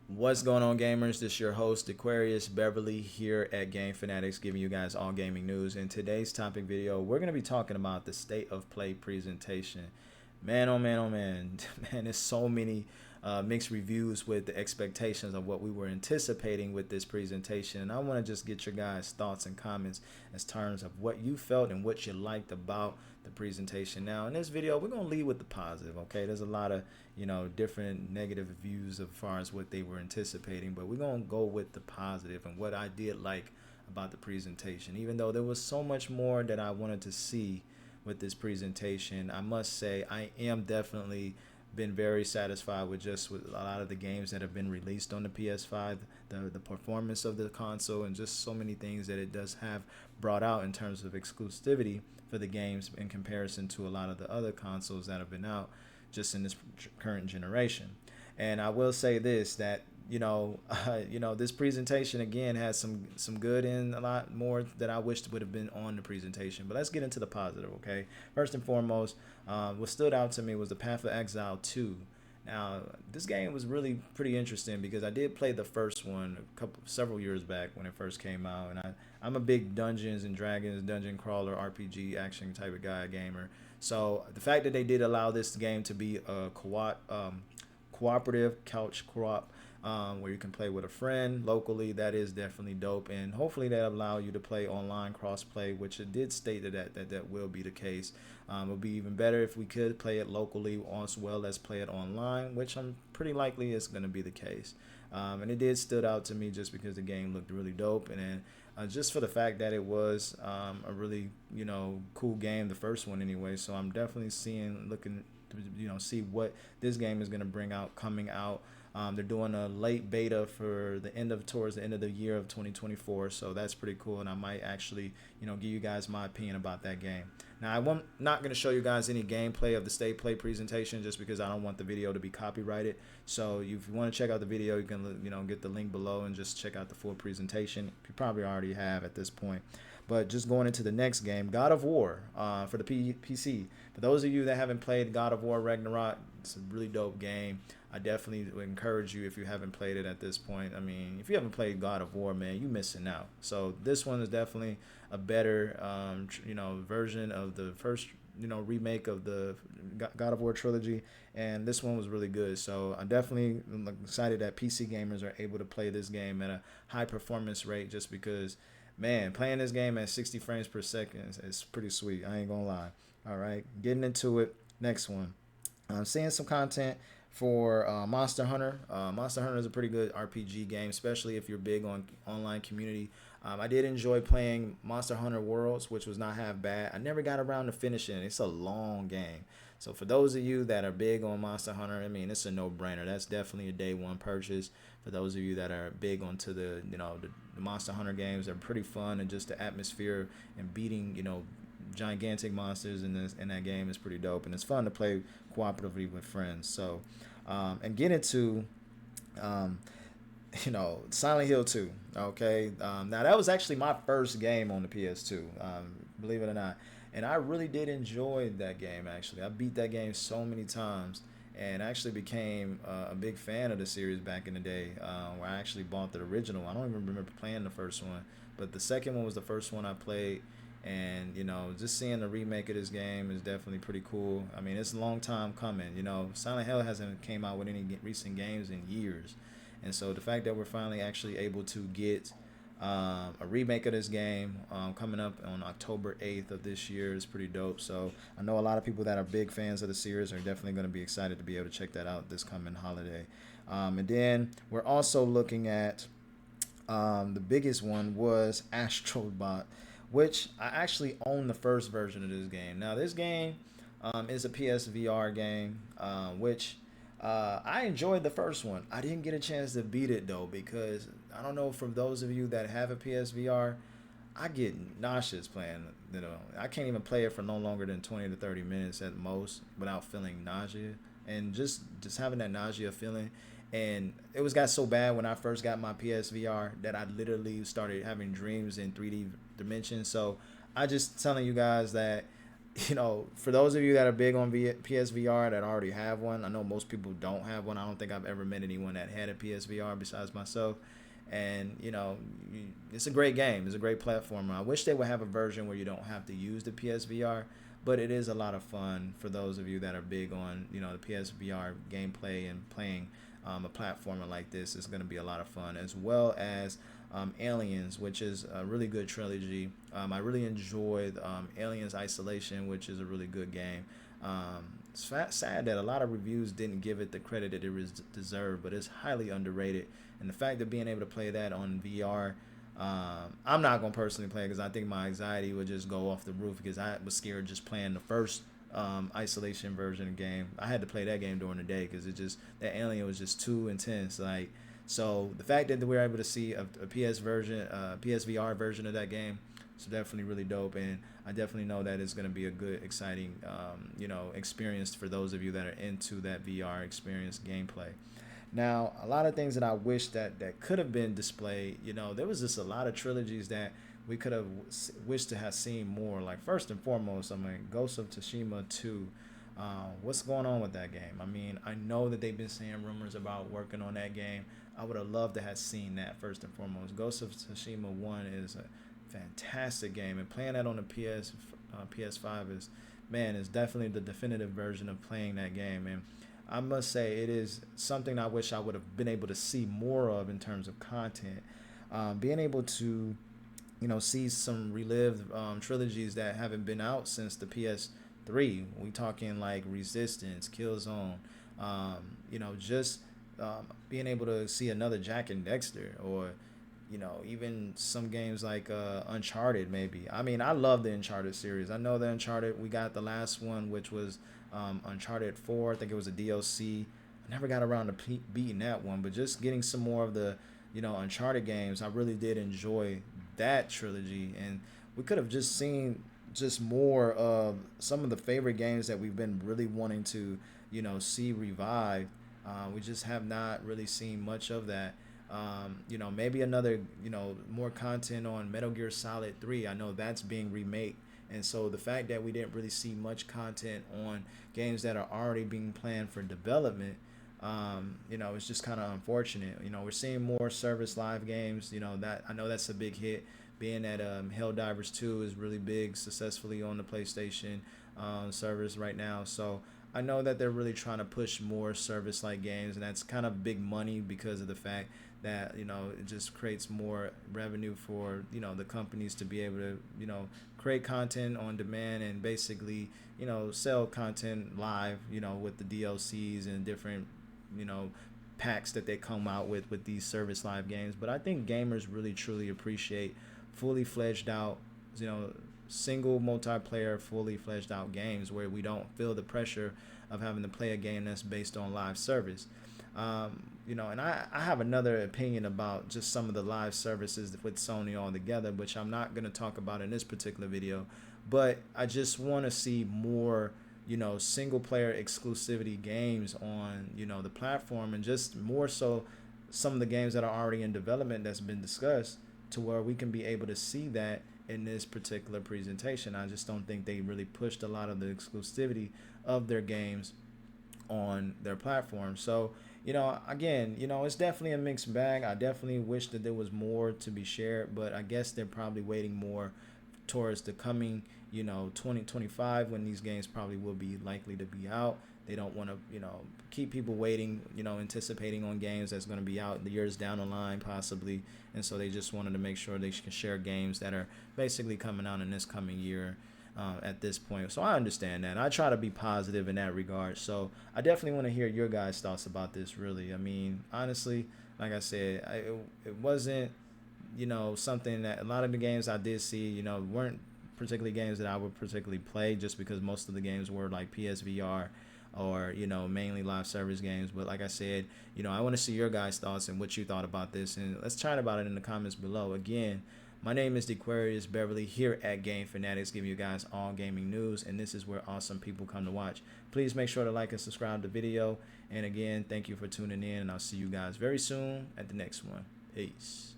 What's going on, gamers? This is your host, Aquarius Beverly, here at Game Fanatics, giving you guys all gaming news. In today's topic video, we're going to be talking about the state of play presentation. Man, oh man, oh man, man, there's so many mixed reviews with the expectations of what we were anticipating with this presentation. And I want to just get your guys' thoughts and comments as terms of what you felt and what you liked about the presentation. Now, in this video, we're going to lead with the positive, okay? There's a lot of, different negative views as far as what they were anticipating, but we're going to go with the positive and what I did like about the presentation. Even though there was so much more that I wanted to see with this presentation, I must say I am definitely been very satisfied with a lot of the games that have been released on the PS5, the performance of the console, and just so many things that it does have brought out in terms of exclusivity for the games in comparison to a lot of the other consoles that have been out just in this current generation. And I will say this, that this presentation again has some good and a lot more that I wished would have been on the presentation. But let's get into the positive, okay? First and foremost, what stood out to me was the Path of Exile 2. Now, this game was really pretty interesting because I did play the first one several years back when it first came out, and I'm a big Dungeons and Dragons, dungeon crawler, RPG action type of guy, gamer. So the fact that they did allow this game to be a cooperative couch co-op, where you can play with a friend locally, that is definitely dope, and hopefully that allow you to play online cross-play, which it did state that will be the case. It would be even better if we could play it locally as well as play it online, which I'm pretty likely is going to be the case. And it did stood out to me just because the game looked really dope, and then just for the fact that it was a really cool game, the first one anyway. So I'm definitely looking to see what this game is going to bring out coming out. They're doing a late beta for towards the end of the year of 2024, so that's pretty cool, and I might actually give you guys my opinion about that game. Now, I'm not going to show you guys any gameplay of the state play presentation just because I don't want the video to be copyrighted. So if you want to check out the video, you can get the link below and just check out the full presentation. You probably already have at this point. But just going into the next game, God of War for the PC. For those of you that haven't played God of War Ragnarok, it's a really dope game. I definitely would encourage you, if you haven't played it at this point. I mean, if you haven't played God of War, man, you're missing out. So this one is definitely a better, version of the first, remake of the God of War trilogy, and this one was really good. So I'm definitely excited that PC gamers are able to play this game at a high performance rate, just because, man, playing this game at 60 frames per second is pretty sweet. I ain't gonna lie. All right, getting into it. Next one. I'm seeing some content for Monster Hunter. Monster Hunter is a pretty good RPG game, especially if you're big on online community. I did enjoy playing Monster Hunter Worlds, which was not half bad. I never got around to finishing it. It's a long game. So for those of you that are big on Monster Hunter, I mean, it's a no-brainer. That's definitely a day one purchase. For those of you that are big onto the Monster Hunter games, they're pretty fun, and just the atmosphere and beating, gigantic monsters in that game is pretty dope, and it's fun to play cooperatively with friends. So and get into Silent Hill 2. Okay, now that was actually my first game on the PS2, believe it or not, and I really did enjoy that game. Actually, I beat that game so many times, and actually became a big fan of the series back in the day, where I actually bought the original. I don't even remember playing the first one, but the second one was the first one I played. And just seeing the remake of this game is definitely pretty cool. I mean, it's a long time coming. Silent Hill hasn't came out with any recent games in years, and so the fact that we're finally actually able to get a remake of this game coming up on October 8th of this year is pretty dope. So I know a lot of people that are big fans of the series are definitely going to be excited to be able to check that out this coming holiday. And then we're also looking at the biggest one was Astrobot, which I actually own the first version of this game. Now, this game is a PSVR game, which I enjoyed the first one. I didn't get a chance to beat it, though, because I don't know, for those of you that have a PSVR, I get nauseous playing. I can't even play it for no longer than 20 to 30 minutes at most without feeling nausea. And just having that nausea feeling. And it got so bad when I first got my PSVR that I literally started having dreams in 3D dimensions. So I just telling you guys that For those of you that are big on PSVR that already have one, I know most people don't have one. I don't think I've ever met anyone that had a PSVR besides myself. And it's a great game. It's a great platformer. I wish they would have a version where you don't have to use the PSVR, but it is a lot of fun for those of you that are big on the PSVR gameplay and playing a platformer like this. Is going to be a lot of fun, as well as Aliens, which is a really good trilogy. I really enjoyed Aliens Isolation, which is a really good game. It's sad that a lot of reviews didn't give it the credit that it deserved, but it's highly underrated. And the fact of being able to play that on VR, I'm not going to personally play it because I think my anxiety would just go off the roof because I was scared just playing the first Isolation version of the game. I had to play that game during the day because that alien was just too intense. So the fact that we're able to see a PSVR version of that game, is definitely really dope, and I definitely know that it's going to be a good, exciting, experience for those of you that are into that VR experience gameplay. Now, a lot of things that I wish that could have been displayed. There was just a lot of trilogies that we could have wished to have seen more. Like, first and foremost, Ghost of Tsushima 2. What's going on with that game? I mean, I know that they've been saying rumors about working on that game. I would have loved to have seen that first and foremost. Ghost of Tsushima 1 is a fantastic game, and playing that on the PS5 is definitely the definitive version of playing that game. And I must say, it is something I wish I would have been able to see more of in terms of content. Being able to, see some relived trilogies that haven't been out since the PS3. We talking like Resistance, Killzone, just being able to see another Jack and Dexter, or even some games like Uncharted. Maybe, I mean, I love the Uncharted series. I know the Uncharted, we got the last one, which was Uncharted 4. I think it was a DLC. I never got around to beating that one, but just getting some more of the Uncharted games, I really did enjoy that trilogy. And we could have just seen just more of some of the favorite games that we've been really wanting to see revived. We just have not really seen much of that. Maybe another, more content on Metal Gear Solid 3. I know that's being remade. And so the fact that we didn't really see much content on games that are already being planned for development, it's just kind of unfortunate. We're seeing more service live games. That I know that's a big hit. Being that Helldivers 2 is really big successfully on the PlayStation service right now. So I know that they're really trying to push more service-like games, and that's kind of big money because of the fact that it just creates more revenue for the companies to be able to create content on demand and basically sell content live with the DLCs and different packs that they come out with these service live games. But I think gamers really truly appreciate fully fledged out single multiplayer fully fledged out games where we don't feel the pressure of having to play a game that's based on live service. And I have another opinion about just some of the live services with Sony altogether, which I'm not going to talk about in this particular video, but I just want to see more single player exclusivity games on the platform, and just more so some of the games that are already in development that's been discussed, to where we can be able to see that in this particular presentation. I just don't think they really pushed a lot of the exclusivity of their games on their platform. So again, it's definitely a mixed bag. I definitely wish that there was more to be shared, but I guess they're probably waiting more towards the coming 2025, when these games probably will be likely to be out. They don't want to keep people waiting, anticipating on games that's going to be out the years down the line possibly. And so they just wanted to make sure they can share games that are basically coming out in this coming year at this point. So I understand that. I try to be positive in that regard. So I definitely want to hear your guys' thoughts about this, really. I mean, honestly, like I said, it wasn't, something that a lot of the games I did see, weren't particularly games that I would particularly play, just because most of the games were like PSVR or mainly live service games. But like I said, I want to see your guys' thoughts and what you thought about this, and let's chat about it in the comments below. Again, my name is Dequarius Beverly here at Game Fanatics, giving you guys all gaming news, and this is where awesome people come to watch. Please make sure to like and subscribe to the video, and again, thank you for tuning in, and I'll see you guys very soon at the next one. Peace.